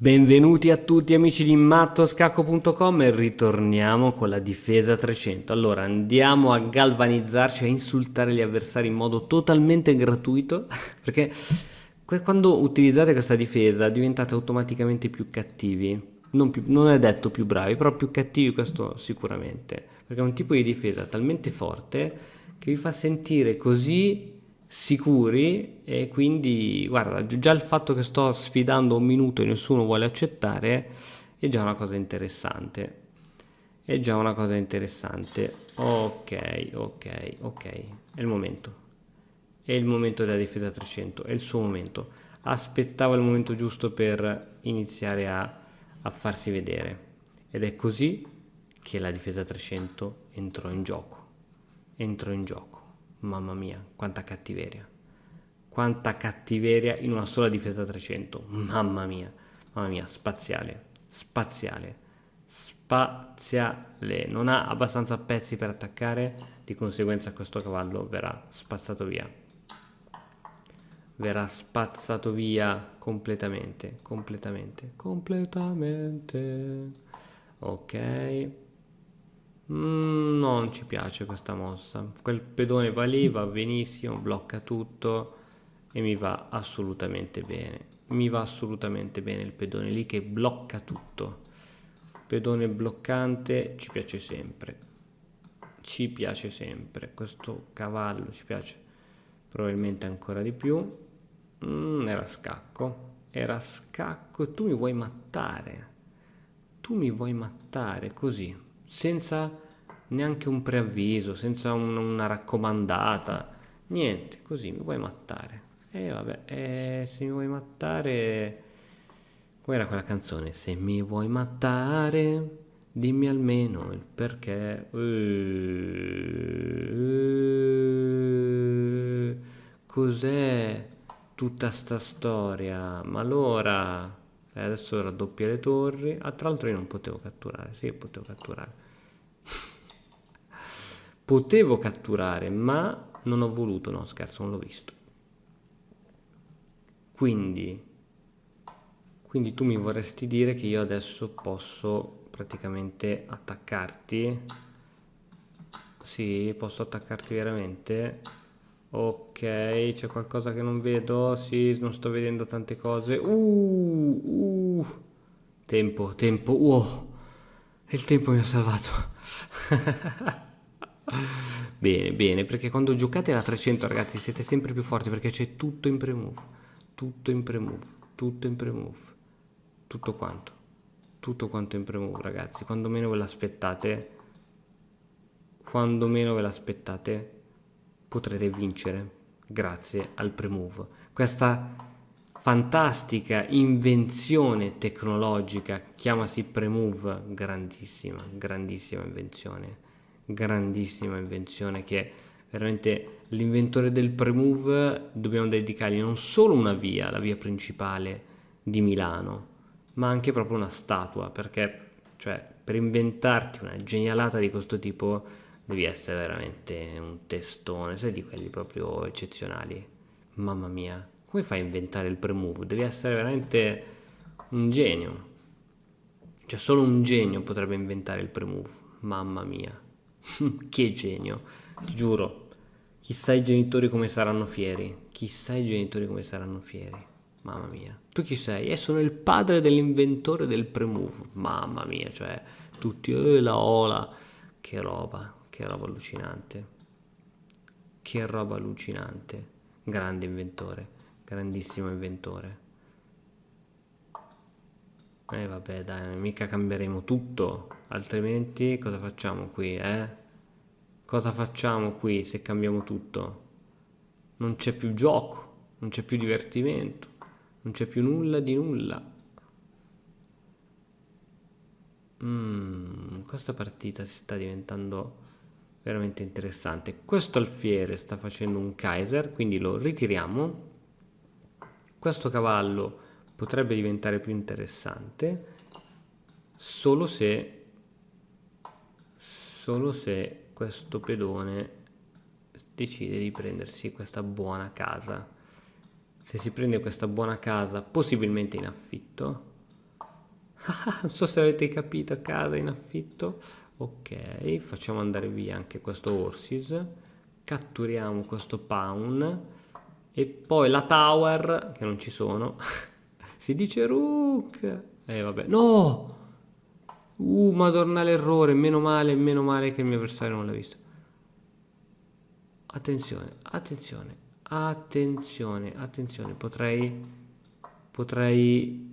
Benvenuti a tutti amici di mattoscacco.com e ritorniamo con la difesa 300. Allora andiamo a galvanizzarci, a insultare gli avversari in modo totalmente gratuito perché quando utilizzate questa difesa diventate automaticamente più cattivi. Non è detto più bravi, però più cattivi questo sicuramente, perché è un tipo di difesa talmente forte che vi fa sentire così sicuri e quindi guarda, già il fatto che sto sfidando un minuto e nessuno vuole accettare è già una cosa interessante. È già una cosa interessante. Ok, ok, ok. È il momento. È il momento della difesa 300. È il suo momento. Aspettavo il momento giusto per iniziare a farsi vedere. Ed è così che la difesa 300 entrò in gioco. Entrò in gioco. Mamma mia, quanta cattiveria. Quanta cattiveria in una sola difesa 300. Mamma mia, spaziale. Spaziale. Spaziale. Non ha abbastanza pezzi per attaccare, di conseguenza questo cavallo verrà spazzato via. Verrà spazzato via completamente, completamente, completamente. Ok. Non ci piace questa mossa. Quel pedone va lì, va benissimo, blocca tutto e mi va assolutamente bene. Mi va assolutamente bene il pedone lì che blocca tutto. Pedone bloccante ci piace sempre. Ci piace sempre. Questo cavallo ci piace probabilmente ancora di più. Era scacco. Era scacco e tu mi vuoi mattare. Tu mi vuoi mattare così, senza neanche un preavviso, senza una raccomandata, niente, così mi vuoi mattare. E vabbè, se mi vuoi mattare... Com'era quella canzone? Se mi vuoi mattare, dimmi almeno il perché. Cos'è tutta sta storia? Ma allora... adesso raddoppia le torri. Ah, tra l'altro io non potevo catturare. Sì, potevo catturare. Potevo catturare, ma non ho voluto. No, scherzo, non l'ho visto. Quindi... Quindi tu mi vorresti dire che io adesso posso praticamente attaccarti? Sì, posso attaccarti veramente? Ok, c'è qualcosa che non vedo? Sì, non sto vedendo tante cose. Tempo, tempo. Wow, il tempo mi ha salvato. Bene, bene, perché quando giocate alla 300, ragazzi, siete sempre più forti perché c'è tutto in pre-move. Tutto in pre-move, tutto in pre-move. Tutto quanto. Tutto quanto in pre-move, ragazzi. Quando meno ve l'aspettate, potrete vincere grazie al pre-move. Questa fantastica invenzione tecnologica, chiamasi pre-move, grandissima, grandissima invenzione che veramente l'inventore del pre-move dobbiamo dedicargli non solo una via, la via principale di Milano, ma anche proprio una statua, perché cioè per inventarti una genialata di questo tipo devi essere veramente un testone, sai di quelli proprio eccezionali. Mamma mia, come fai a inventare il pre-move? Devi essere veramente un genio. Cioè solo un genio potrebbe inventare il pre-move. Mamma mia. Che genio. Ti giuro. Chissà i genitori come saranno fieri. Chissà i genitori come saranno fieri. Mamma mia. Tu chi sei? Sono il padre dell'inventore del pre-move. Mamma mia, cioè tutti la ola. Che roba allucinante. Che roba allucinante. Grande inventore, grandissimo inventore. E vabbè, dai, mica cambieremo tutto, altrimenti cosa facciamo qui, eh? Cosa facciamo qui se cambiamo tutto? Non c'è più gioco, non c'è più divertimento, non c'è più nulla di nulla. Questa partita si sta diventando veramente interessante. Questo alfiere sta facendo un Kaiser, quindi lo ritiriamo. Questo cavallo potrebbe diventare più interessante solo se questo pedone decide di prendersi questa buona casa. Se si prende questa buona casa, possibilmente in affitto, Non so se avete capito, a casa in affitto. Ok, facciamo andare via anche questo horses, catturiamo questo pawn e poi la tower, che non ci sono, si dice rook. Vabbè, no! Madonna l'errore, meno male che il mio avversario non l'ha visto. Attenzione, attenzione, attenzione, attenzione, potrei, potrei,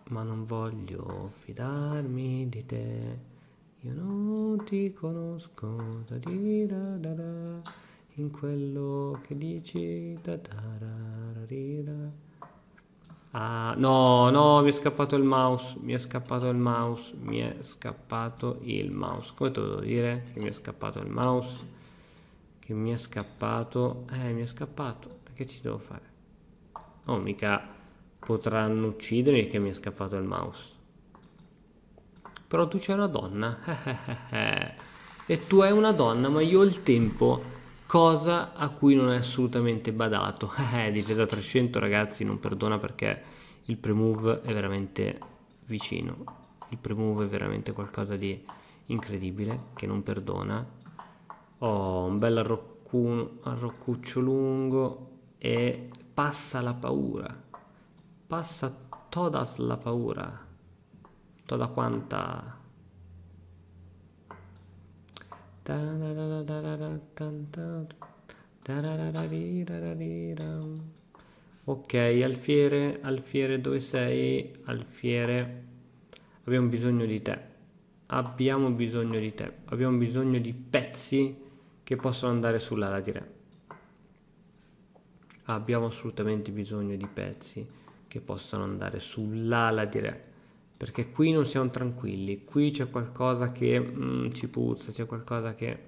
ma non voglio fidarmi di te. Io non ti conosco, da di da da da, in quello che dici, da da da da di da. Ah, no, no, mi è scappato il mouse, mi è scappato il mouse, mi è scappato il mouse. Come te lo devo dire? Che mi è scappato il mouse, che mi è scappato. Che ci devo fare? No, mica potranno uccidermi che mi è scappato il mouse. Però tu c'è una donna. E tu hai una donna, ma io ho il tempo, cosa a cui non è assolutamente badato. Difesa 300 ragazzi non perdona perché il pre-move è veramente vicino. Il pre-move è veramente qualcosa di incredibile che non perdona. Oh, un bel arroccuccio lungo e passa la paura. Passa todas la paura. Toda quanta. Ok, alfiere, alfiere, dove sei? Alfiere, abbiamo bisogno di te. Abbiamo bisogno di te. Abbiamo bisogno di pezzi che possono andare sull'ala di re. Abbiamo assolutamente bisogno di pezzi che possano andare sull'ala di re. Perché qui non siamo tranquilli, qui c'è qualcosa che ci puzza, c'è qualcosa che.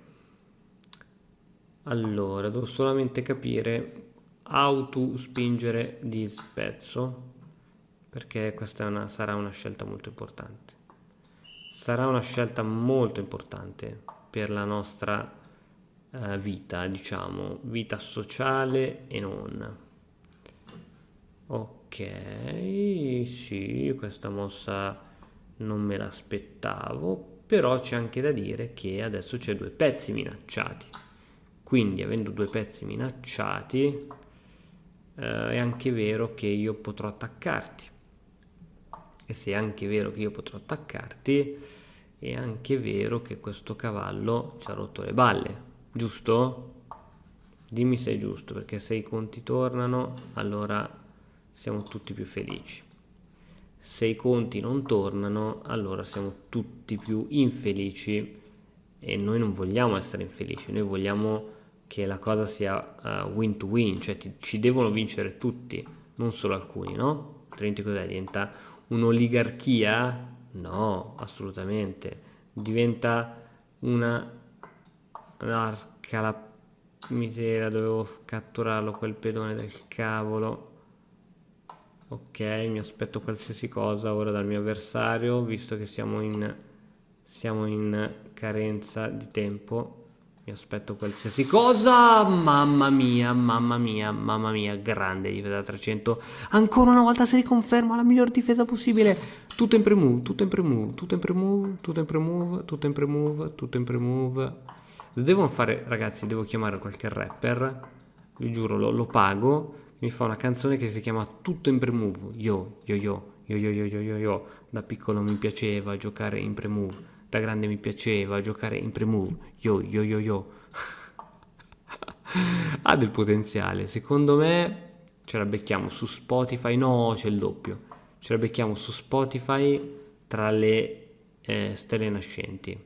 Allora, devo solamente capire auto spingere di spezzo, perché sarà una scelta molto importante. Sarà una scelta molto importante per la nostra vita, diciamo, vita sociale e non. Ok, sì, questa mossa non me l'aspettavo, però c'è anche da dire che adesso c'è due pezzi minacciati. Quindi, avendo due pezzi minacciati, è anche vero che io potrò attaccarti. E se è anche vero che io potrò attaccarti, è anche vero che questo cavallo ci ha rotto le balle, giusto? Dimmi se è giusto, perché se i conti tornano, allora siamo tutti più felici. Se i conti non tornano, allora siamo tutti più infelici e noi non vogliamo essere infelici, noi vogliamo che la cosa sia win to win, cioè ci devono vincere tutti, non solo alcuni, no? Altrimenti cos'è? Diventa un'oligarchia? No, assolutamente. Diventa una. Arca la miseria, dovevo catturarlo quel pedone del cavolo. Ok, mi aspetto qualsiasi cosa ora dal mio avversario, visto che siamo in carenza di tempo. Mi aspetto qualsiasi cosa. Mamma mia, mamma mia, mamma mia. Grande difesa 300. Ancora una volta si riconferma la miglior difesa possibile. Tutto in pre-move, tutto in pre-move, tutto in pre-move, tutto in pre-move, tutto in pre-move, tutto in pre-move. Devo fare, ragazzi, devo chiamare qualche rapper. Vi giuro, lo pago. Mi fa una canzone che si chiama Tutto in pre-move. Yo, yo, yo, yo, yo, yo, yo, yo, yo. Da piccolo mi piaceva giocare in pre-move. Da grande mi piaceva giocare in pre-move. Yo, yo, yo, yo. Ha del potenziale. Secondo me ce la becchiamo su Spotify. No, c'è il doppio. Ce la becchiamo su Spotify tra le stelle nascenti.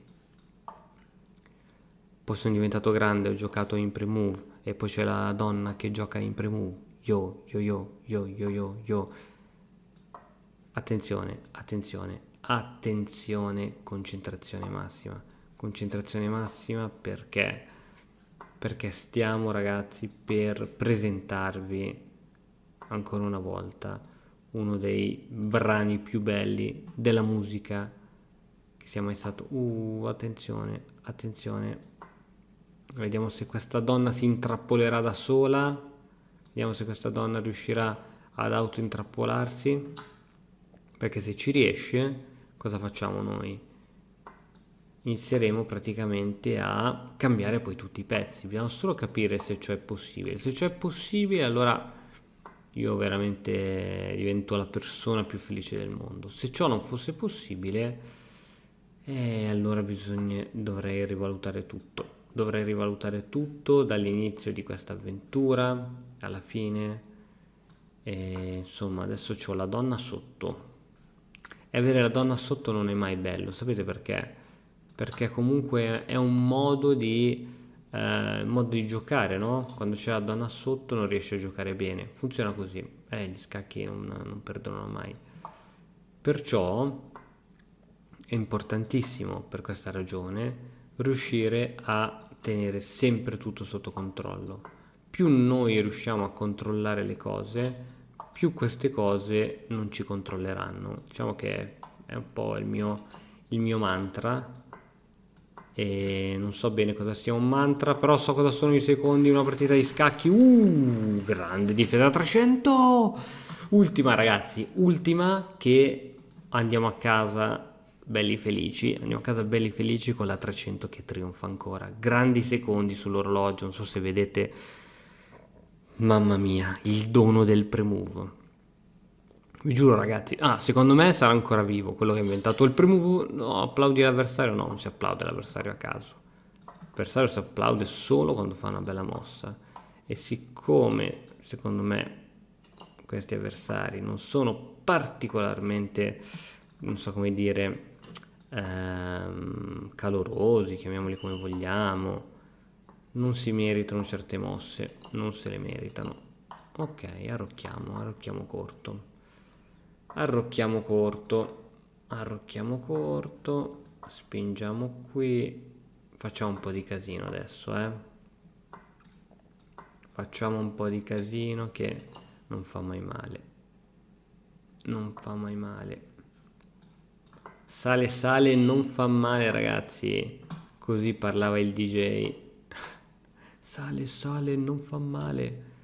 Poi sono diventato grande, ho giocato in pre-move. E poi c'è la donna che gioca in pre-move. Yo, yo, yo, yo, yo, yo, yo. Attenzione, attenzione, attenzione, concentrazione massima perché stiamo ragazzi per presentarvi ancora una volta uno dei brani più belli della musica che sia mai stato. Attenzione, attenzione, vediamo se questa donna si intrappolerà da sola, vediamo se questa donna riuscirà ad autointrappolarsi, perché se ci riesce, cosa facciamo noi? Inizieremo praticamente a cambiare poi tutti i pezzi. Dobbiamo solo capire se ciò è possibile. Se ciò è possibile, allora io veramente divento la persona più felice del mondo. Se ciò non fosse possibile, allora dovrei rivalutare tutto. Dovrei rivalutare tutto dall'inizio di questa avventura alla fine. E insomma, adesso c'ho la donna sotto. E avere la donna sotto non è mai bello, sapete perché? Perché comunque è un modo di giocare, no? Quando c'è la donna sotto non riesci a giocare bene. Funziona così. Gli scacchi non perdonano mai. Perciò è importantissimo per questa ragione riuscire a tenere sempre tutto sotto controllo. Più noi riusciamo a controllare le cose, più queste cose non ci controlleranno. Diciamo che è un po' il mio mantra e non so bene cosa sia un mantra, però so cosa sono i secondi in una partita di scacchi. Grande difesa 300! Ultima ragazzi, ultima che andiamo a casa belli felici, andiamo a casa belli felici con la 300 che trionfa ancora. Grandi secondi sull'orologio, non so se vedete, mamma mia, il dono del pre-move. Vi giuro ragazzi, secondo me sarà ancora vivo quello che ha inventato il pre-move. No, applaudi l'avversario? No, non si applaude l'avversario a caso. L'avversario si applaude solo quando fa una bella mossa. E siccome, secondo me, questi avversari non sono particolarmente, non so come dire, calorosi, chiamiamoli come vogliamo, non si meritano certe mosse, non se le meritano. Ok, arrocchiamo corto. Arrocchiamo corto, spingiamo qui, facciamo un po' di casino adesso, Facciamo un po' di casino che non fa mai male. Non fa mai male. Sale, non fa male ragazzi. Così parlava il DJ. Sale, non fa male.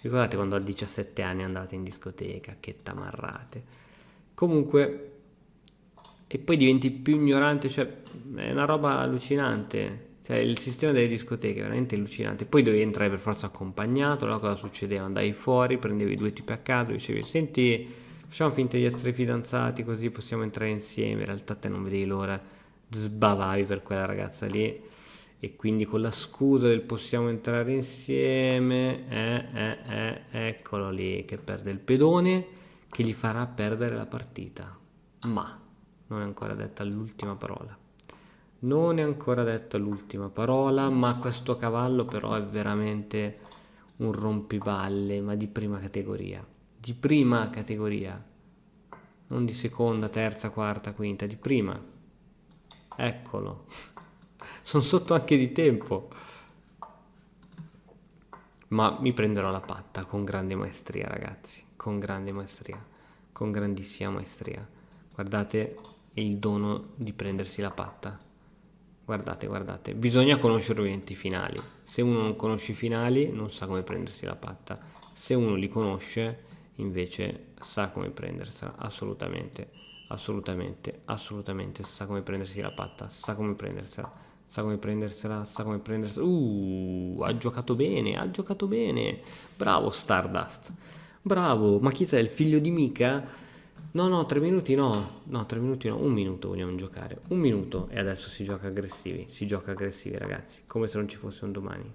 Ricordate quando a 17 anni andate in discoteca, che tamarrate. Comunque, e poi diventi più ignorante, cioè è una roba allucinante. Cioè il sistema delle discoteche è veramente allucinante. Poi dovevi entrare per forza accompagnato, allora cosa succedeva? Andavi fuori, prendevi due tipi a caso, dicevi senti, facciamo finta di essere fidanzati così possiamo entrare insieme. In realtà te non vedevi l'ora, sbavavi per quella ragazza lì. E quindi con la scusa del possiamo entrare insieme, eccolo lì che perde il pedone che gli farà perdere la partita. Ma non è ancora detta l'ultima parola. Non è ancora detta l'ultima parola, ma questo cavallo però è veramente un rompiballe, ma di prima categoria. Di prima categoria. Non di seconda, terza, quarta, quinta, di prima. Eccolo. Sono sotto anche di tempo. Ma mi prenderò la patta con grande maestria, ragazzi. Con grande maestria. Con grandissima maestria. Guardate il dono di prendersi la patta. Guardate. Bisogna conoscere ovviamente i finali. Se uno non conosce i finali, non sa come prendersi la patta. Se uno li conosce, invece, sa come prendersela. Assolutamente. Sa come prendersi la patta. Sa come prendersela. Ha giocato bene. Bravo Stardust. Bravo. Ma chi sei? Il figlio di Mika? No, 3 minuti no. No, 3 minuti no. Un minuto vogliamo giocare. Un minuto. E adesso si gioca aggressivi. Si gioca aggressivi, ragazzi. Come se non ci fosse un domani.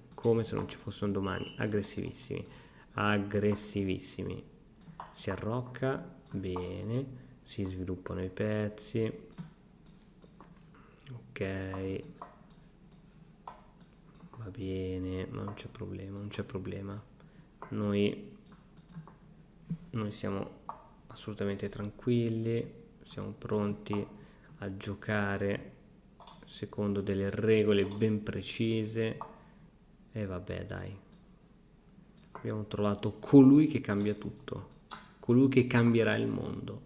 Aggressivissimi. Si arrocca. Bene. Si sviluppano i pezzi. Ok. Va bene, ma non c'è problema. Noi siamo assolutamente tranquilli, siamo pronti a giocare secondo delle regole ben precise. E vabbè, dai. Abbiamo trovato colui che cambia tutto, colui che cambierà il mondo.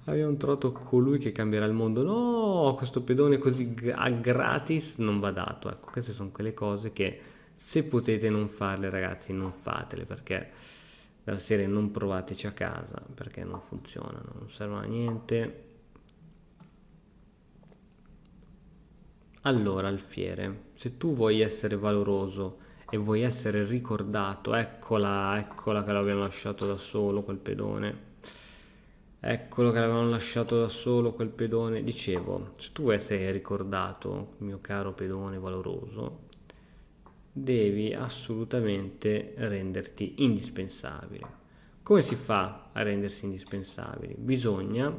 Abbiamo trovato colui che cambierà il mondo. No, questo pedone così a gratis non va dato. Ecco, queste sono quelle cose che Se potete non farle, ragazzi, non fatele, perché dalla serie non provateci a casa, perché non funzionano, non servono a niente. Allora, Alfiere, se tu vuoi essere valoroso e vuoi essere ricordato, eccola che l'abbiamo lasciato da solo quel pedone. Eccolo che l'avevano lasciato da solo quel pedone. Dicevo, se tu vuoi essere ricordato, mio caro pedone valoroso, devi assolutamente renderti indispensabile. Come si fa a rendersi indispensabili? Bisogna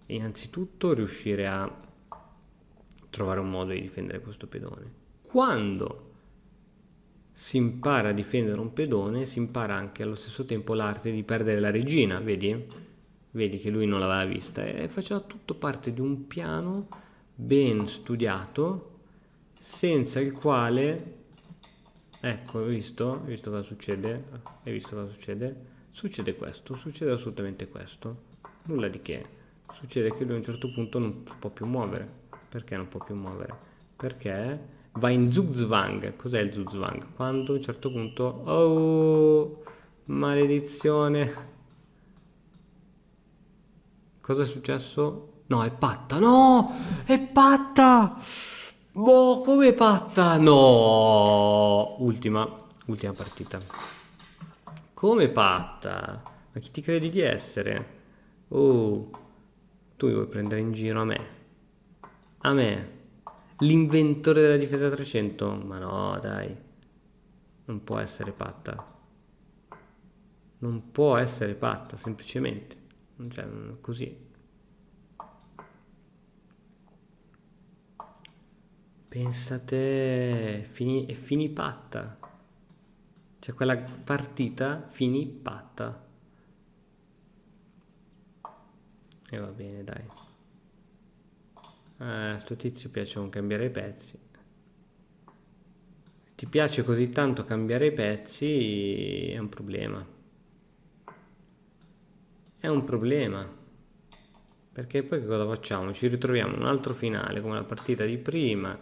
innanzitutto riuscire a trovare un modo di difendere questo pedone. Quando si impara a difendere un pedone, si impara anche allo stesso tempo l'arte di perdere la regina, vedi? Vedi che lui non l'aveva vista e faceva tutto parte di un piano ben studiato, senza il quale, ecco, hai visto? Hai visto cosa succede? Hai visto cosa succede? Succede questo, succede assolutamente questo. Nulla di che. Succede che lui a un certo punto non può più muovere. Perché non può più muovere? Perché va in Zugzwang. Cos'è il Zugzwang? Quando a un certo punto, oh, maledizione. Cosa è successo? No, è patta. No, è patta. Boh, come patta? No. Ultima partita. Come patta? Ma chi ti credi di essere? Oh, tu mi vuoi prendere in giro a me? A me? L'inventore della difesa 300? Ma no, dai. Non può essere patta. Non può essere patta, semplicemente. Cioè, così. Pensa te, finì patta. Cioè, quella partita finì patta. E va bene, dai. A sto tizio piace cambiare i pezzi. Ti piace così tanto cambiare i pezzi, è un problema. È un problema. Perché poi che cosa facciamo? Ci ritroviamo un altro finale come la partita di prima.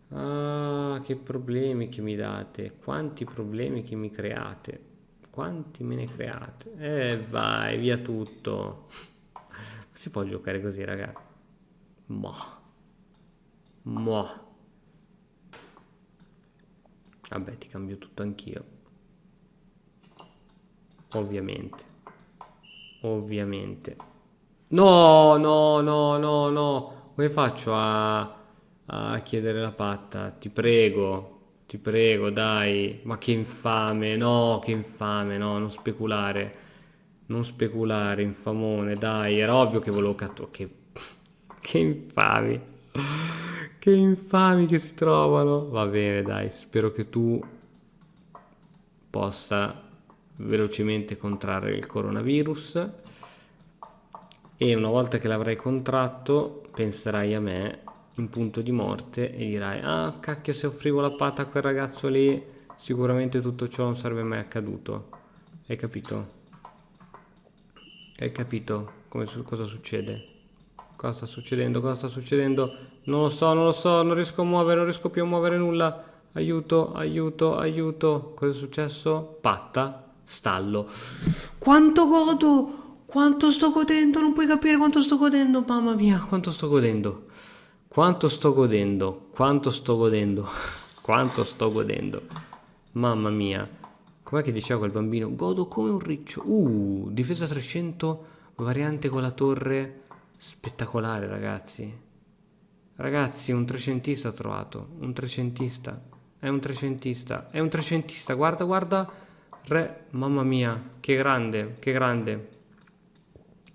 Ah, che problemi che mi date. Quanti problemi che mi create. Quanti me ne create. Vai, via tutto. Si può giocare così, raga? Boh. Boh. Vabbè, ti cambio tutto anch'io. Ovviamente. Ovviamente. No, no, no, no, no. Come faccio a chiedere la patta? Ti prego, dai. Ma che infame, no, non speculare. Non speculare, infamone, dai. Era ovvio che volevo catturare. Che infami. Che infami che si trovano. Va bene, dai. Spero che tu possa velocemente contrarre il coronavirus e una volta che l'avrai contratto penserai a me in punto di morte e dirai: ah, cacchio, se offrivo la patta a quel ragazzo lì sicuramente tutto ciò non sarebbe mai accaduto. Hai capito? Hai capito cosa succede? Cosa sta succedendo? Cosa sta succedendo? Non lo so, non lo so, non riesco a muovere, non riesco più a muovere nulla. Aiuto, aiuto, aiuto. Cosa è successo? Patta, stallo. Quanto godo! Quanto sto godendo, non puoi capire quanto sto godendo, mamma mia, quanto sto godendo. Quanto sto godendo, quanto sto godendo, quanto sto godendo. Mamma mia. Com'è che diceva quel bambino? Godo come un riccio. Difesa 300, variante con la torre. Spettacolare, ragazzi. Ragazzi, un trecentista ho trovato. Un trecentista. È un trecentista. È un trecentista. Guarda, guarda. Re, mamma mia, che grande, che grande.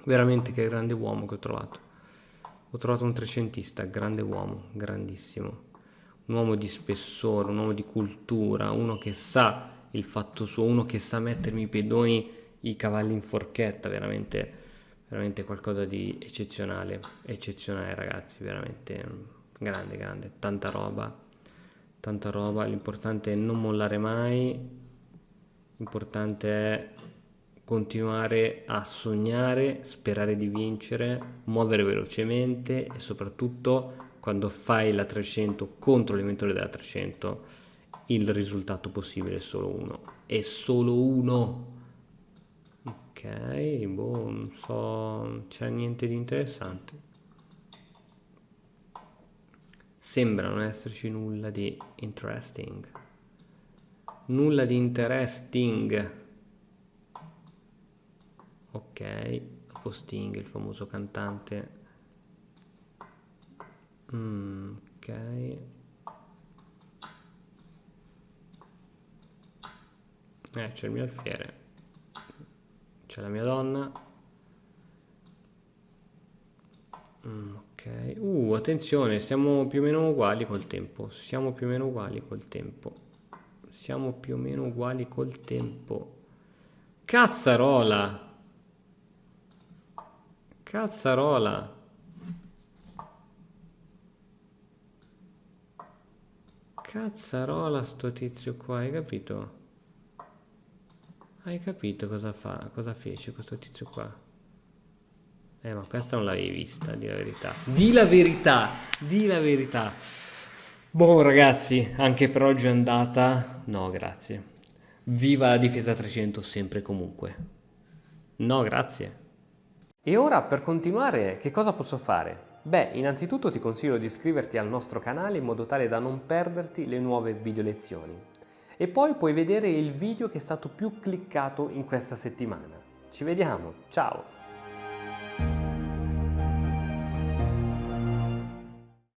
Veramente che grande uomo che ho trovato. Ho trovato un trecentista, grande uomo, grandissimo. Un uomo di spessore, un uomo di cultura, uno che sa il fatto suo, uno che sa mettermi i pedoni, i cavalli in forchetta, veramente, veramente qualcosa di eccezionale, eccezionale ragazzi, veramente grande, grande, tanta roba, l'importante è non mollare mai, l'importante è continuare a sognare, sperare di vincere, muovere velocemente e soprattutto quando fai la 300 contro l'inventore della 300, il risultato possibile è solo uno. È solo uno. Ok, boh, non so, c'è niente di interessante. Sembra non esserci nulla di interesting. Nulla di interesting. Ok, dopo Sting, il famoso cantante. Ok. C'è il mio alfiere. C'è la mia donna. Ok. Attenzione, siamo più o meno uguali col tempo. Siamo più o meno uguali col tempo. Siamo più o meno uguali col tempo. Cazzarola! Cazzarola! Cazzarola sto tizio qua, hai capito? Hai capito cosa fa? Cosa fece questo tizio qua? Ma questa non l'avevi vista, di la verità. Di la verità! Di la verità! Boh ragazzi, anche per oggi è andata. No, grazie. Viva la difesa 300 sempre e comunque. No, grazie. E ora per continuare che cosa posso fare? Beh, innanzitutto ti consiglio di iscriverti al nostro canale in modo tale da non perderti le nuove video lezioni. E poi puoi vedere il video che è stato più cliccato in questa settimana. Ci vediamo, ciao!